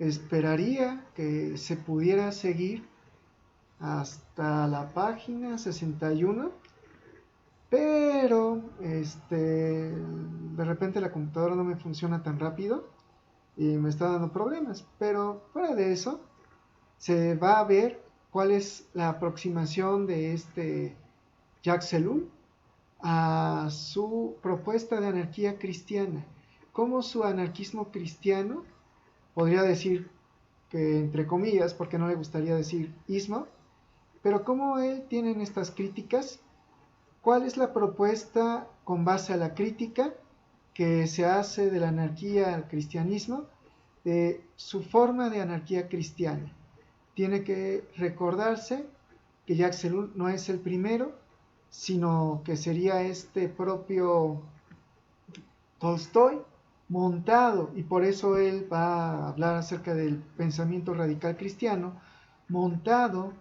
esperaría que se pudiera seguir hasta la página 61, pero de repente la computadora no me funciona tan rápido y me está dando problemas. Pero fuera de eso, se va a ver cuál es la aproximación de Jacques Ellul a su propuesta de anarquía cristiana, cómo su anarquismo cristiano, podría decir que entre comillas, porque no le gustaría decir ismo, pero cómo él tiene estas críticas, cuál es la propuesta con base a la crítica que se hace de la anarquía al cristianismo, de su forma de anarquía cristiana. Tiene que recordarse que Jacques Ellul no es el primero, sino que sería este propio Tolstoy montado, y por eso él va a hablar acerca del pensamiento radical cristiano, montado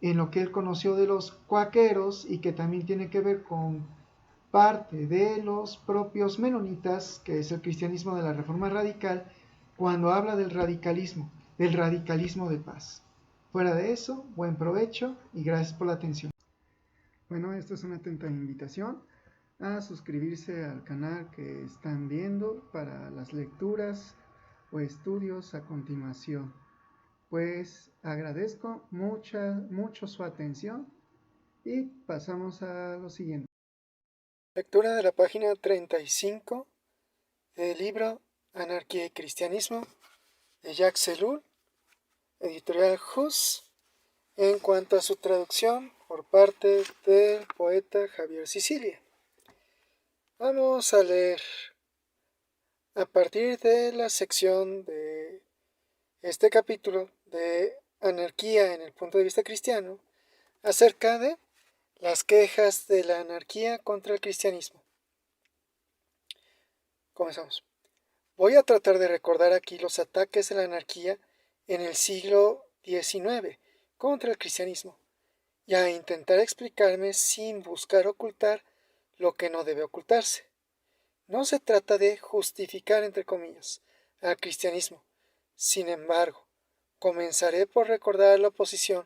en lo que él conoció de los cuáqueros y que también tiene que ver con parte de los propios menonitas, que es el cristianismo de la Reforma Radical, cuando habla del radicalismo de paz. Fuera de eso, buen provecho y gracias por la atención. Bueno, esta es una atenta invitación a suscribirse al canal que están viendo para las lecturas o estudios a continuación. Pues agradezco mucho su atención y pasamos a lo siguiente. Lectura de la página 35 del libro Anarquía y Cristianismo de Jacques Ellul, editorial Hus, en cuanto a su traducción por parte del poeta Javier Sicilia. Vamos a leer a partir de la sección de este capítulo de Anarquía en el punto de vista cristiano, acerca de las quejas de la anarquía contra el cristianismo. Comenzamos. Voy a tratar de recordar aquí los ataques de la anarquía en el siglo XIX contra el cristianismo y a intentar explicarme sin buscar ocultar lo que no debe ocultarse. No se trata de justificar, entre comillas, al cristianismo. Sin embargo, comenzaré por recordar la oposición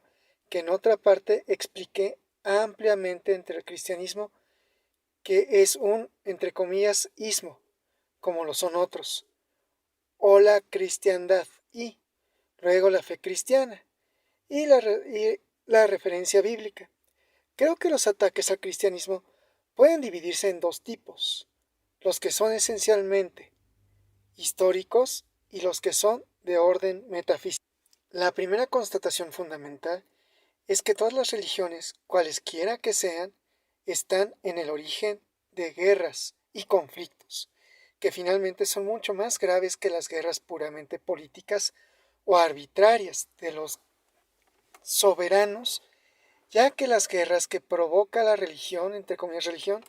que en otra parte expliqué ampliamente entre el cristianismo, que es un, entre comillas, ismo, como lo son otros, o la cristiandad, y luego la fe cristiana, y la referencia bíblica. Creo que los ataques al cristianismo pueden dividirse en dos tipos: los que son esencialmente históricos y los que son de orden metafísico. La primera constatación fundamental es que todas las religiones, cualesquiera que sean, están en el origen de guerras y conflictos, que finalmente son mucho más graves que las guerras puramente políticas o arbitrarias de los soberanos, ya que las guerras que provoca la religión, entre comillas religión,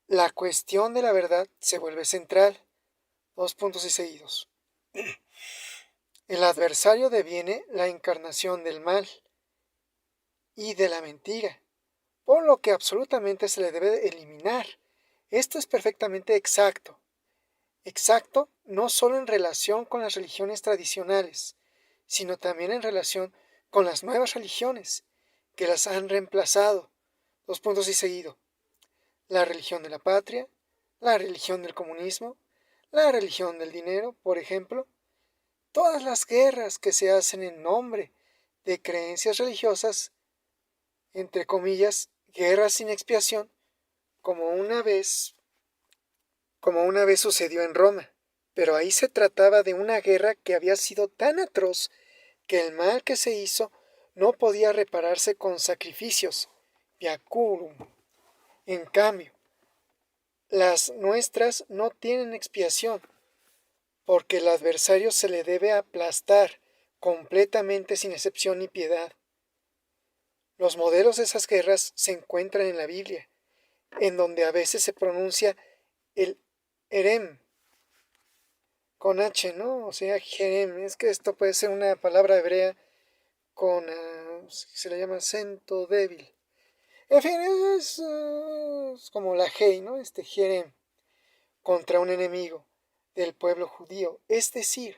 la cuestión de la verdad se vuelve central. Dos puntos y seguidos. El adversario deviene la encarnación del mal y de la mentira, por lo que absolutamente se le debe eliminar. Esto es perfectamente exacto. Exacto no solo en relación con las religiones tradicionales, sino también en relación con las nuevas religiones que las han reemplazado. Dos puntos y seguido. La religión de la patria, la religión del comunismo, la religión del dinero, por ejemplo. Todas las guerras que se hacen en nombre de creencias religiosas, entre comillas, guerras sin expiación, como una vez sucedió en Roma, pero ahí se trataba de una guerra que había sido tan atroz que el mal que se hizo no podía repararse con sacrificios, piacurum. En cambio, las nuestras no tienen expiación, porque el adversario se le debe aplastar completamente sin excepción ni piedad. Los modelos de esas guerras se encuentran en la Biblia, en donde a veces se pronuncia el herem, con H, ¿no? O sea, jerem. Es que esto puede ser una palabra hebrea con, se le llama acento débil. En fin, es como la Hei, ¿no? Jerem, contra un enemigo del pueblo judío. Es decir,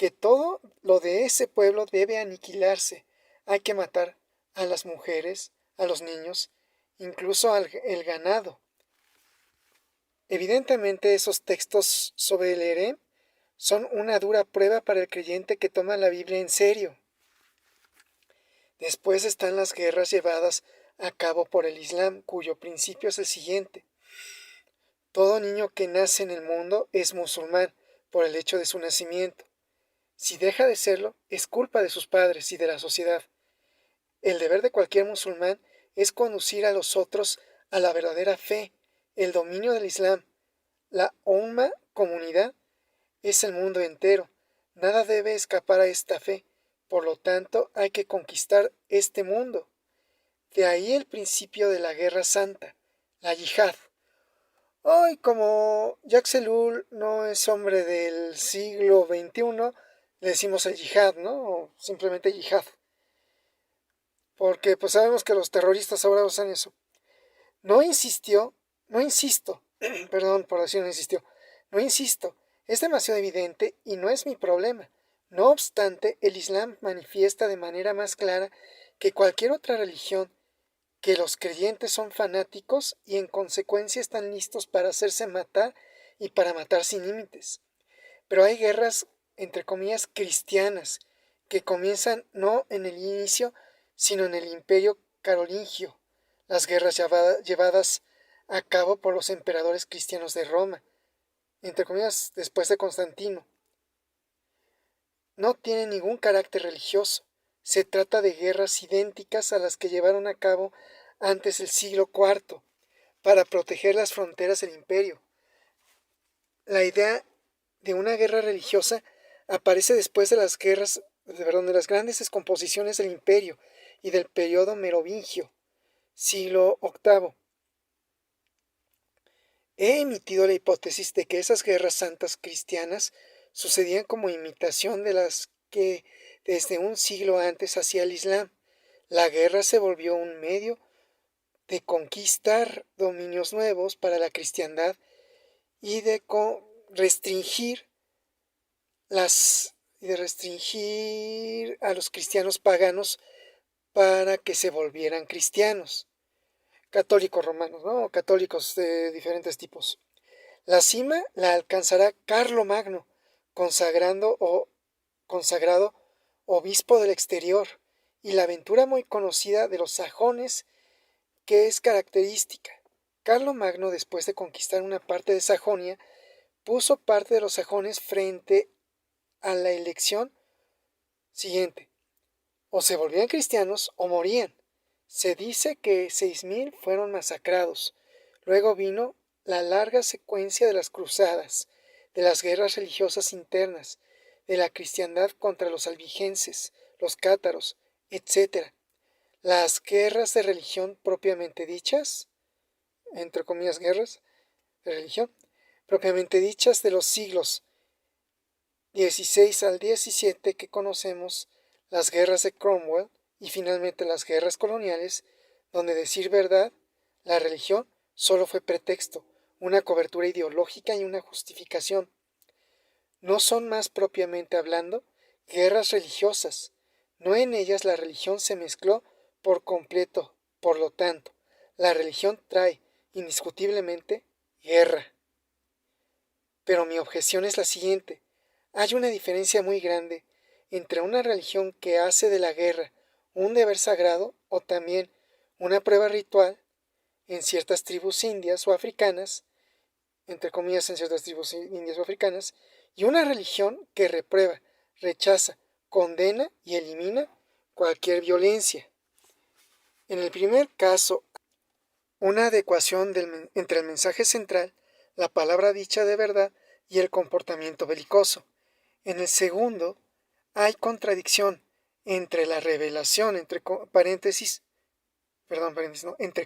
que todo lo de ese pueblo debe aniquilarse. Hay que matar a las mujeres, a los niños, incluso el ganado. Evidentemente esos textos sobre el Herem son una dura prueba para el creyente que toma la Biblia en serio. Después están las guerras llevadas a cabo por el Islam, cuyo principio es el siguiente. Todo niño que nace en el mundo es musulmán por el hecho de su nacimiento. Si deja de serlo, es culpa de sus padres y de la sociedad. El deber de cualquier musulmán es conducir a los otros a la verdadera fe, el dominio del Islam. La Umma, comunidad, es el mundo entero. Nada debe escapar a esta fe. Por lo tanto, hay que conquistar este mundo. De ahí el principio de la guerra santa, la yihad. Hoy, como Jacques Ellul no es hombre del siglo XXI, le decimos el yihad, ¿no? O simplemente yihad. Porque pues sabemos que los terroristas ahora usan eso. No insisto, perdón por decir no insistió, no insisto, es demasiado evidente y no es mi problema. No obstante, el Islam manifiesta de manera más clara que cualquier otra religión que los creyentes son fanáticos y en consecuencia están listos para hacerse matar y para matar sin límites. Pero hay guerras, entre comillas, cristianas, que comienzan no en el inicio, sino en el imperio carolingio, las guerras llevadas a cabo por los emperadores cristianos de Roma, entre comillas, después de Constantino. No tienen ningún carácter religioso. Se trata de guerras idénticas a las que llevaron a cabo antes del siglo IV para proteger las fronteras del imperio. La idea de una guerra religiosa aparece después de las de las grandes descomposiciones del imperio y del periodo merovingio, siglo VIII. He emitido la hipótesis de que esas guerras santas cristianas sucedían como imitación de las que desde un siglo antes hacía el Islam. La guerra se volvió un medio de conquistar dominios nuevos para la cristiandad y de restringir a los cristianos paganos para que se volvieran cristianos, católicos romanos, ¿no? Católicos de diferentes tipos. La cima la alcanzará Carlomagno, consagrado obispo del exterior, y la aventura muy conocida de los sajones, que es característica. Carlomagno, después de conquistar una parte de Sajonia, puso parte de los sajones frente a la elección siguiente: o se volvían cristianos o morían. Se dice que 6.000 fueron masacrados. Luego vino la larga secuencia de las cruzadas, de las guerras religiosas internas, de la cristiandad contra los albigenses, los cátaros, etc. Las guerras de religión propiamente dichas, entre comillas guerras de religión, propiamente dichas de los siglos XVI al XVII que conocemos, las guerras de Cromwell y finalmente las guerras coloniales, donde decir verdad, la religión solo fue pretexto, una cobertura ideológica y una justificación. No son más propiamente hablando guerras religiosas, no en ellas la religión se mezcló por completo, por lo tanto, la religión trae, indiscutiblemente, guerra. Pero mi objeción es la siguiente: hay una diferencia muy grande entre una religión que hace de la guerra un deber sagrado o también una prueba ritual en ciertas tribus indias o africanas, entre comillas en ciertas tribus indias o africanas, y una religión que reprueba, rechaza, condena y elimina cualquier violencia. En el primer caso, una adecuación entre el mensaje central, la palabra dicha de verdad, y el comportamiento belicoso. En el segundo, hay contradicción entre la revelación, entre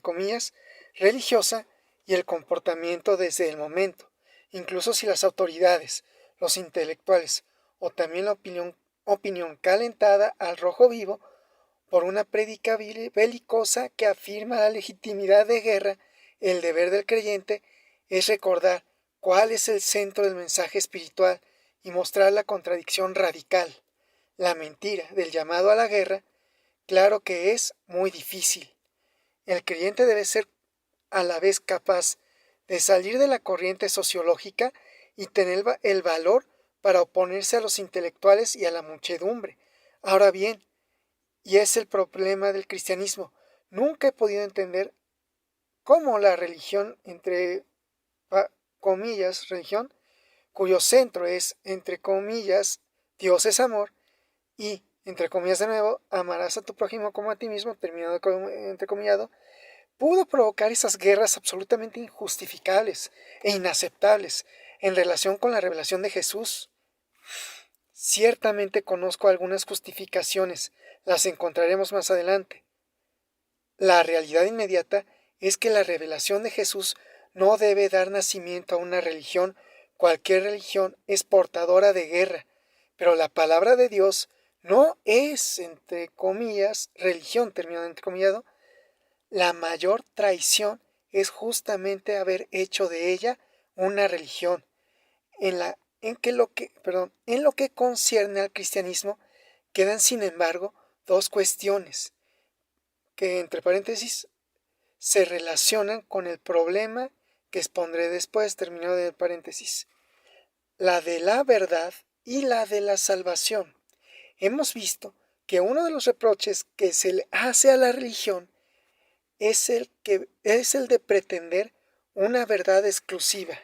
comillas, religiosa y el comportamiento desde el momento, incluso si las autoridades, los intelectuales o también la opinión calentada al rojo vivo por una prédica belicosa que afirma la legitimidad de guerra, el deber del creyente es recordar cuál es el centro del mensaje espiritual y mostrar la contradicción radical, la mentira del llamado a la guerra, claro que es muy difícil. El creyente debe ser a la vez capaz de salir de la corriente sociológica y tener el valor para oponerse a los intelectuales y a la muchedumbre. Ahora bien, y es el problema del cristianismo, nunca he podido entender cómo la religión, entre comillas, religión, cuyo centro es, entre comillas, Dios es amor, y, entre comillas de nuevo, amarás a tu prójimo como a ti mismo, terminado entrecomillado, pudo provocar esas guerras absolutamente injustificables e inaceptables en relación con la revelación de Jesús. Ciertamente conozco algunas justificaciones, las encontraremos más adelante. La realidad inmediata es que la revelación de Jesús no debe dar nacimiento a una religión. Cualquier religión es portadora de guerra, pero la palabra de Dios no es, entre comillas, religión, terminado entrecomillado. La mayor traición es justamente haber hecho de ella una religión. En lo que concierne al cristianismo, quedan sin embargo dos cuestiones que, entre paréntesis, se relacionan con el problema que expondré después, terminado de paréntesis, la de la verdad y la de la salvación. Hemos visto que uno de los reproches que se le hace a la religión es el de pretender una verdad exclusiva.